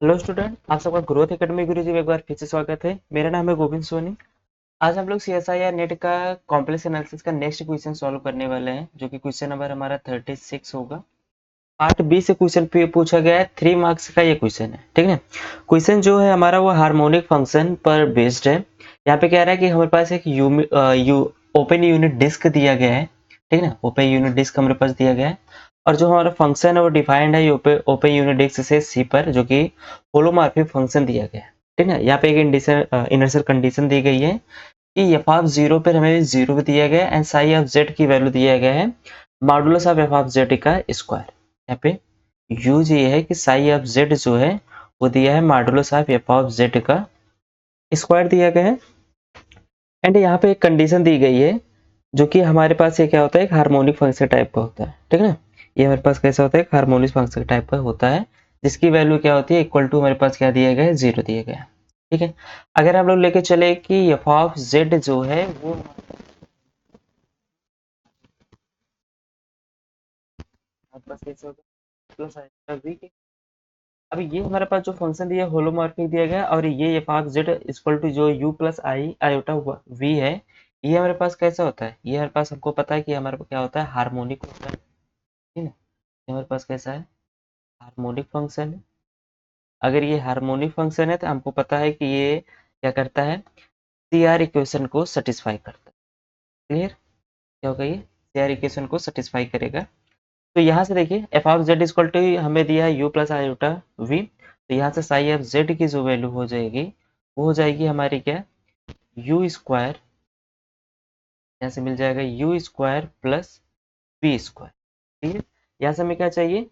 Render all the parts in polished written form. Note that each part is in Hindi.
हेलो स्टूडेंट, आप सबका ग्रोथ एकेडमी गुरुजी में एक बार फिर से स्वागत है। मेरा नाम है गोविंद सोनी। आज हम लोग सीएसआईआर नेट का कॉम्प्लेक्स एनालिसिस का नेक्स्ट क्वेश्चन सॉल्व करने वाले हैं, जो कि क्वेश्चन नंबर हमारा 36 होगा। पार्ट बी से क्वेश्चन पूछा गया है, 3 मार्क्स का ये क्वेश्चन है। ठीक है, क्वेश्चन जो है हमारा वो हार्मोनिक फंक्शन पर बेस्ड है। यहाँ पे कह रहा है कि हमारे पास एक ओपन यूनिट डिस्क दिया गया है। ठीक है ना, ओपन यूनिट डिस्क हमारे पास दिया गया है और जो हमारा फंक्शन है वो डिफाइंड है ओपन यूनिट डिस्क से सी पर, जो कि होलोमॉर्फिक फंक्शन दिया गया है। ठीक है, यहाँ पे एक इनर्शियल कंडीशन दी गई है कि एफ ऑफ जीरो पर हमें जीरो भी दिया गया है एंड साई ऑफ जेड की वैल्यू दिया गया है modulus of f of Z का स्क्वायर। यहाँ पे यूज ये है कि साई ऑफ जेड जो है वो दिया है modulus of f of Z का स्क्वायर दिया गया है। एंड यहाँ पे एक कंडीशन दी गई है जो कि हमारे पास ये क्या होता है, एक हार्मोनिक फंक्शन टाइप का होता है। ठीक है ना, ये हमारे पास कैसा होता है, एक हार्मोनिक फंक्शन टाइप का होता है जिसकी वैल्यू क्या होती है, इक्वल टू हमारे पास क्या दिया गया है, जीरो दिया गया है। ठीक है, अगर हम लोग लेके चले कि एफ ऑफ जेड जो है वो हमारे पास कैसे होगा, प्लस आएगा v के। अब ये हमारे पास जो फंक्शन दिया है होलोमॉर्फिक दिया गया है और ये F of Z equal to जो u plus I iota v है, ये हमारे पास कैसा होता है, ये हमारे पास हमको पता है कि हमारे पास क्या होता है, हार्मोनिक होता है। ठीक है ना, ये हमारे पास कैसा है, हार्मोनिक फंक्शन है। अगर ये हार्मोनिक फंक्शन है तो हमको पता है कि ये क्या करता है, सी आर इक्वेशन को सेटिस्फाई करता है। क्लियर, क्या होगा, ये सी आर इक्वेशन को सेटिस्फाई करेगा। तो यहाँ से देखिए F of Z equal to हमें दिया है यू प्लस आयोटा वी, तो यहाँ से साई एफ जेड की जो वैल्यू हो जाएगी वो हो जाएगी हमारी क्या, यू स्क्वायर, यहाँ से मिल जाएगा U square plus V square. ठीक है, यहाँ से हमें क्या चाहिए,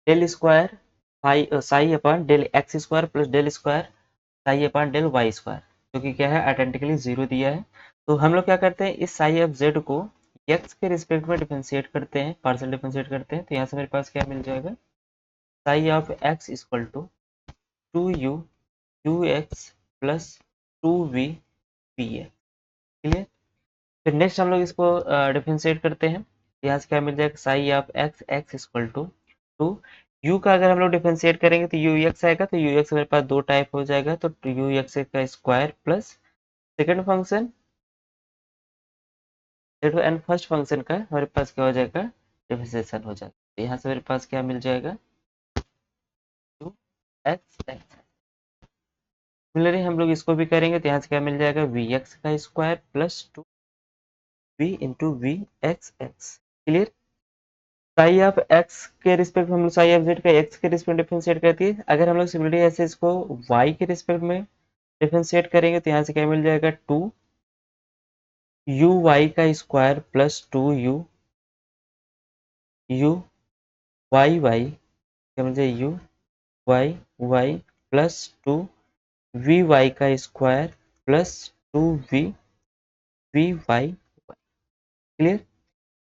del square psi upon del X square plus del square psi upon del Y square, जो कि क्या है आइडेंटिकली जीरो दिया है। तो हम लोग क्या करते हैं, इस साई ऑफ जेड को एक्स के रिस्पेक्ट में डिफरेंशिएट करते हैं, पार्शियल डिफरेंशिएट करते हैं। तो यहाँ से मेरे पास क्या मिल जाएगा, psi of X equal to two you you X plus two we we X. Clear, फिर नेक्स्ट हम लोग इसको डिफरेंशिएट करते हैं। यहाँ से क्या मिल जाएगा, psi of X X equal to two U का अगर हम लोग डिफरेंशिएट करेंगे तो यू एक्स आएगा, तो यू एक्स मेरे पास दो टाइप हो जाएगा, तो यू एक्स का square plus second function and first function का हमारे पास क्या हो जाएगा, डिफरेंशिएशन हो जाएगा। तो यहाँ से मेरे पास क्या मिल जाएगा, टू एक्स एक्स। सिमिलरली हम लोग इसको भी करेंगे तो यहाँ से क्या मिल जाएगा, वी एक्स का square plus two V into V x X. Clear, psi of X के रिस्पेक्ट में हम लोग साई ऑफ जेड का एक्स के रिस्पेक्ट डिफरेंशिएट करती है। अगर हम लोग सिमिलरली ऐसे इसको वाई के रिस्पेक्ट में डिफरेंशिएट करेंगे तो यहाँ से क्या मिल जाएगा, टू यू वाई का square plus two you you Y y, क्या मिल जाएगा, u Y y plus two v y का square plus two we v y. Clear,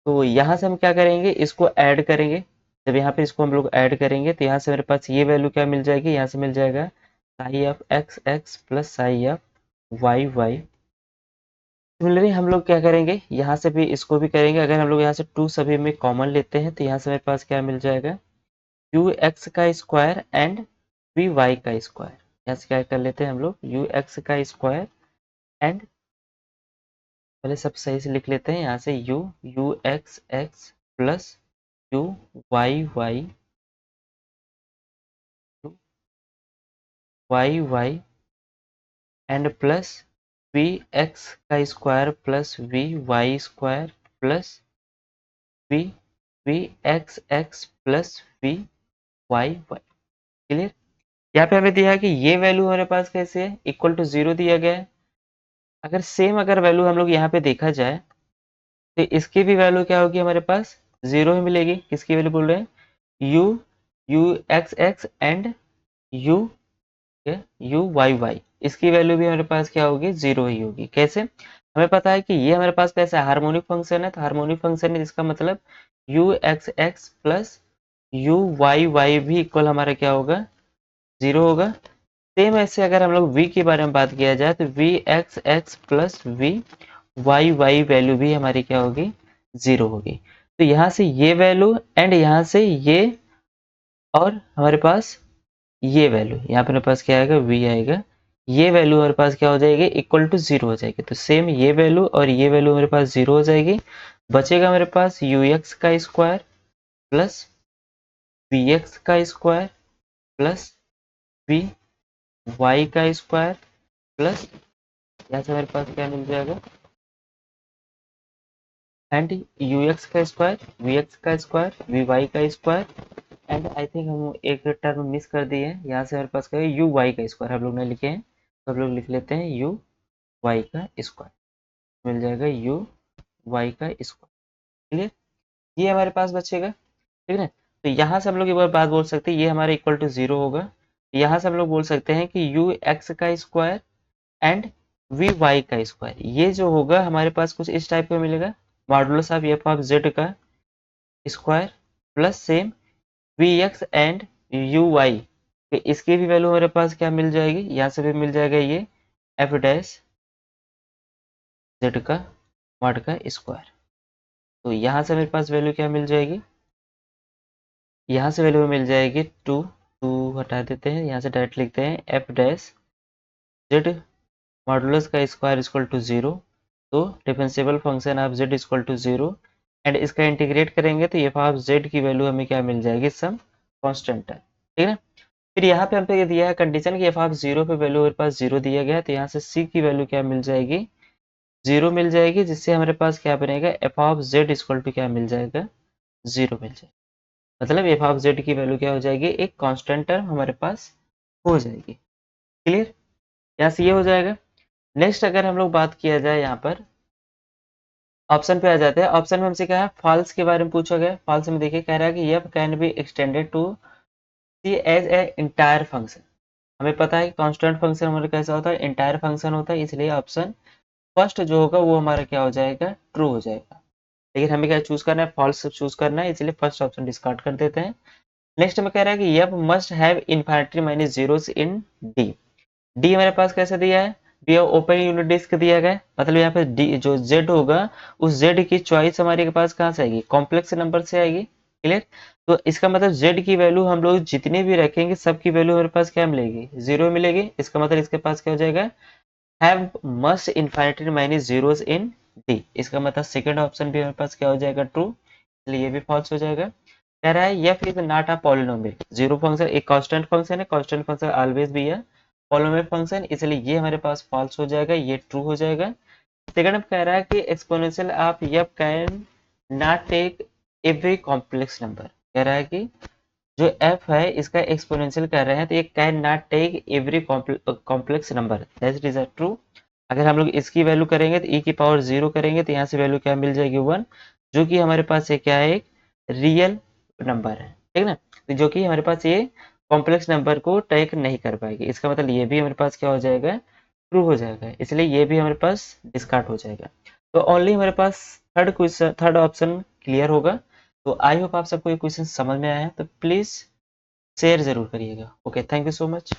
तो यहाँ से हम क्या करेंगे, इसको ऐड करेंगे। जब यहाँ पे इसको हम लोग ऐड करेंगे तो यहाँ से मेरे पास ये वैल्यू क्या मिल जाएगी, यहाँ से मिल जाएगा psi of X x plus psi of Y Y. Similarly हम लोग क्या करेंगे, यहाँ से भी इसको भी करेंगे। अगर हम लोग यहाँ से टू सभी में कॉमन लेते हैं तो यहाँ से मेरे पास क्या मिल जाएगा, यू एक्स का स्क्वायर एंड वी वाई का स्क्वायर। यहाँ से क्या कर लेते हैं हम लोग, यू एक्स का स्क्वायर एंड, पहले सब सही से लिख लेते हैं, यहाँ से u you x x plus you Y y y y and plus v x का square plus we y square plus v we x x plus we Y y. Clear, यहाँ पे हमें दिया है कि ये वैल्यू हमारे पास कैसे है, इक्वल टू जीरो दिया गया है। अगर सेम अगर वैल्यू हम लोग यहाँ पे देखा जाए तो इसकी भी वैल्यू क्या होगी, हमारे पास जीरो ही मिलेगी। किसकी वैल्यू बोल रहे हैं, U you x X and U you Y Y, इसकी वैल्यू भी हमारे पास क्या होगी, जीरो ही होगी। कैसे, हमें पता है कि ये हमारे पास कैसा है, हार्मोनिक फंक्शन है। तो हार्मोनिक फंक्शन है जिसका मतलब U x x plus you Y Y भी इक्वल हमारा क्या होगा, जीरो होगा। सेम ऐसे अगर हम लोग v के बारे में बात किया जाए तो V x x plus we Y Y value भी हमारी क्या होगी, जीरो होगी। तो यहाँ से ये वैल्यू एंड यहाँ से ये और हमारे पास ये वैल्यू यहाँ पे मेरे पास क्या आएगा, v आएगा, ये वैल्यू हमारे पास क्या हो जाएगी, इक्वल टू 0 हो जाएगी। तो सेम ये वैल्यू और ये वैल्यू मेरे पास 0 हो जाएगी। बचेगा मेरे पास ux का स्क्वायर प्लस vx का स्क्वायर प्लस vy का स्क्वायर प्लस यहाँ से मेरे पास क्या मिल जाएगा, एंड ux का स्क्वायर, vx का स्क्वायर, vy का स्क्वायर, एंड आई थिंक हम एक टर्म मिस कर दिए हैं। यहाँ से हमारे पास क्या है, यू वाई का स्क्वायर हम लोग ने लिखे हैं, तो हम लोग लिख लेते हैं यू वाई का स्क्वायर, मिल जाएगा यू वाई का स्क्वायर। क्लियर, ये हमारे पास बचेगा। ठीक है, तो यहाँ से हम लोग एक बार बात बोल सकते हैं, ये हमारे इक्वल टू 0 होगा। यहाँ से हम लोग बोल सकते हैं कि यू एक्स का स्क्वायर एंड वी वाई का स्क्वायर, ये जो होगा हमारे पास कुछ इस टाइप का मिलेगा, modulus of f of Z का square plus same v x and u y, इसकी भी वैल्यू मेरे पास क्या मिल जाएगी, यहाँ से भी मिल जाएगा ये एफ डैश जेड का मॉड का स्क्वायर। तो यहाँ से मेरे पास वैल्यू क्या मिल जाएगी, यहाँ से वैल्यू मिल जाएगी 2, 2 हटा देते हैं, यहाँ से डायरेक्ट लिखते हैं एफ डैश जेड मॉडुलस का स्क्वायर इक्वल टू 0। तो differentiable function of Z equal to 0, and इसका इंटीग्रेट करेंगे तो एफ ऑफ जेड की वैल्यू हमें क्या मिल जाएगी, सम कांस्टेंट है। ठीक है, फिर यहाँ पे हमको ये दिया है कंडीशन कि एफ ऑफ 0 पे वैल्यू मेरे पास 0 दिया गया है, तो यहाँ से c की वैल्यू क्या मिल जाएगी, 0 मिल जाएगी, जिससे हमारे पास क्या बनेगा, F of Z equal to क्या मिल जाएगा, 0 मिल जाएगा। मतलब एफ ऑफ जेड की वैल्यू क्या हो जाएगी, एक कांस्टेंट टर्म हमारे पास हो जाएगी। क्लियर, यहाँ से ये हो जाएगा। नेक्स्ट अगर हम लोग बात किया जाए, यहाँ पर ऑप्शन पे आ जाते हैं। ऑप्शन में हमसे क्या है, फॉल्स के बारे में पूछा गया। फॉल्स में देखिए कह रहा है कि यह can be extended to C as a entire function. हमें पता है कि कांस्टेंट फंक्शन हमारे कैसा होता है, इंटायर फंक्शन होता है, इसलिए ऑप्शन फर्स्ट जो होगा वो हमारा क्या हो जाएगा, ट्रू हो जाएगा। लेकिन हमें क्या चूज करना है, फॉल्स चूज करना है, इसलिए फर्स्ट ऑप्शन डिस्कार्ड कर देते हैं। नेक्स्ट में कह रहा है कि यप must have infinity minus zeros in D. D हमारे पास कैसे दिया है, दिया ओपन यूनिट डिस्क दिया गया, मतलब यहाँ पे डी जो जेड होगा उस जेड की चॉइस हमारे पास कहाँ से आएगी, कॉम्प्लेक्स नंबर से आएगी। क्लियर, तो इसका मतलब जेड की वैल्यू हम लोग जितने भी रखेंगे सब की वैल्यू हमारे पास क्या मिलेगी, 0 मिलेगी। इसका मतलब इसके पास क्या हो जाएगा, have must infinity minus zeros in D. इसका मतलब सेकंड ऑप्शन भी हमारे पास क्या हो जाएगा, ट्रू, इसलिए ये भी फॉल्स हो जाएगा। कह रहा है F is not a polynomial, zero function एक कांस्टेंट फंक्शन है, कांस्टेंट फंक्शन ऑलवेज भी है पॉलिनोमियल फंक्शन, इसलिए ये हमारे पास फॉल्स हो जाएगा, ये ट्रू हो जाएगा। सेकंड कह रहा है कि exponential of F can not take every complex number. कह रहा है कि जो f है इसका एक्सपोनेंशियल कर रहे हैं, तो ये can not take every complex number, that is true. अगर हम लोग इसकी वैल्यू करेंगे तो e की पावर 0 करेंगे तो यहाँ से वैल्यू क्या मिल जाएगी, 1, जो कि हमारे पास ये क्या है, एक रियल नंबर है। ठीक ना, तो जो कि हमारे पास ये कॉम्प्लेक्स नंबर को टेक नहीं कर पाएगी। इसका मतलब ये भी हमारे पास क्या हो जाएगा, ट्रू हो जाएगा, इसलिए ये भी हमारे पास डिस्कार्ड हो जाएगा। तो ओनली हमारे पास third question, third option clear होगा। तो आई होप आप सबको ये क्वेश्चन समझ में आया है, तो प्लीज़ शेयर ज़रूर करिएगा। Okay, thank you so much.